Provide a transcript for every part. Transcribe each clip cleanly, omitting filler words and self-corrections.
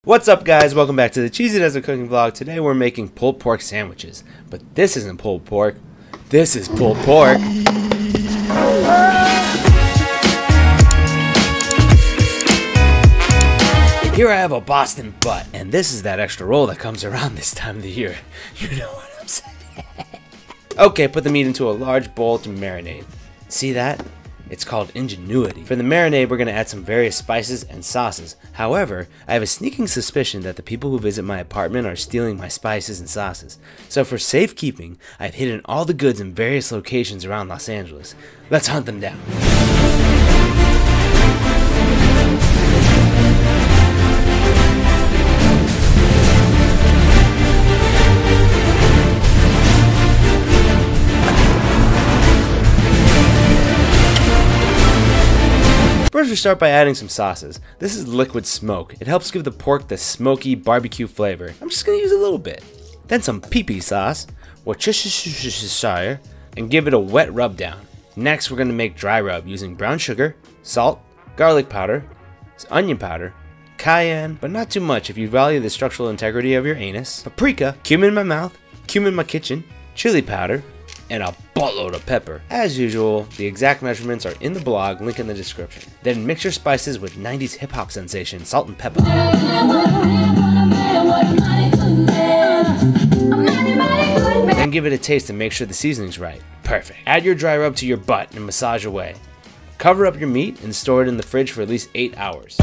What's up, guys? Welcome back to the Cheesy Desert Cooking Vlog. Today we're making pulled pork sandwiches. But this isn't pulled pork. This is pulled pork. Here I have a Boston butt, and this is that extra roll that comes around this time of the year. You know what I'm saying? Okay, put the meat into a large bowl to marinate. See that? It's called ingenuity. For the marinade, we're going to add some various spices and sauces. However, I have a sneaking suspicion that the people who visit my apartment are stealing my spices and sauces. So for safekeeping, I've hidden all the goods in various locations around Los Angeles. Let's hunt them down. First, we start by adding some sauces. This is liquid smoke. It helps give the pork the smoky barbecue flavor. I'm just gonna use a little bit. Then some pee-pee sauce, Worcestershire, and give it a wet rub down. Next, we're gonna make dry rub using brown sugar, salt, garlic powder, onion powder, cayenne, but not too much if you value the structural integrity of your anus, paprika, cumin in my mouth, cumin in my kitchen, chili powder, and a buttload of pepper. As usual, the exact measurements are in the blog, link in the description. Then mix your spices with 90s hip-hop sensation salt and pepper. Then give it a taste and make sure the seasoning's right. Perfect. Add your dry rub to your butt and massage away. Cover up your meat and store it in the fridge for at least 8 hours.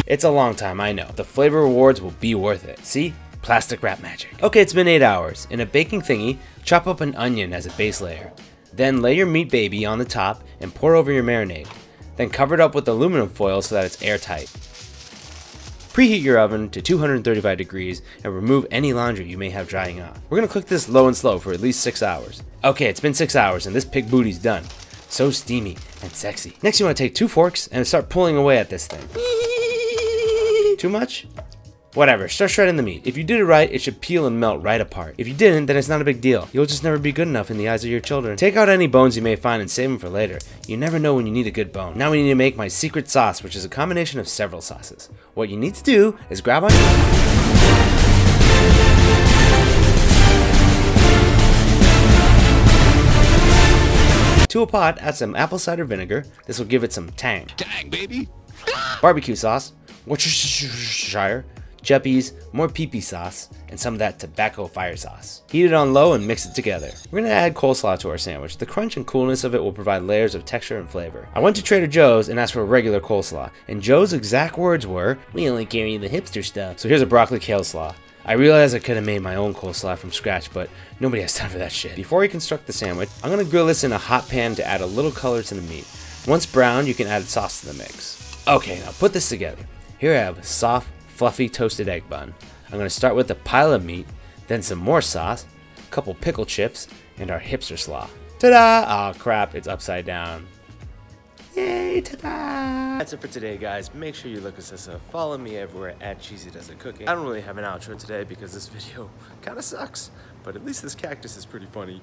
It's a long time, I know. The flavor rewards will be worth it. See? Plastic wrap magic. Okay, it's been 8 hours. In a baking thingy, chop up an onion as a base layer. Then lay your meat baby on the top and pour over your marinade. Then cover it up with aluminum foil so that it's airtight. Preheat your oven to 235 degrees and remove any laundry you may have drying out. We're gonna cook this low and slow for at least 6 hours. Okay, it's been 6 hours and this pig booty's done. So steamy and sexy. Next, you wanna take 2 forks and start pulling away at this thing. Too much? Whatever, start shredding the meat. If you did it right, it should peel and melt right apart. If you didn't, then it's not a big deal. You'll just never be good enough in the eyes of your children. Take out any bones you may find and save them for later. You never know when you need a good bone. Now we need to make my secret sauce, which is a combination of several sauces. What you need to do is grab on to a pot, add some apple cider vinegar. This will give it some tang. Tang, baby! Barbecue sauce, Worcestershire, Jeppies, more pee-pee sauce, and some of that tobacco fire sauce. Heat it on low and mix it together. We're gonna add coleslaw to our sandwich. The crunch and coolness of it will provide layers of texture and flavor. I went to Trader Joe's and asked for a regular coleslaw, and Joe's exact words were, "We only carry the hipster stuff." So here's a broccoli kale slaw. I realized I could have made my own coleslaw from scratch, but nobody has time for that shit. Before we construct the sandwich, I'm gonna grill this in a hot pan to add a little color to the meat. Once browned, you can add sauce to the mix. Okay, now put this together. Here I have a soft, fluffy toasted egg bun. I'm going to start with a pile of meat, then some more sauce, a couple pickle chips, and our hipster slaw. Ta-da! Oh crap, it's upside down. Yay, ta-da! That's it for today, guys. Make sure you look us up. Follow me everywhere at Cheesy Desert Cooking. I don't really have an outro today because this video kind of sucks, but at least this cactus is pretty funny.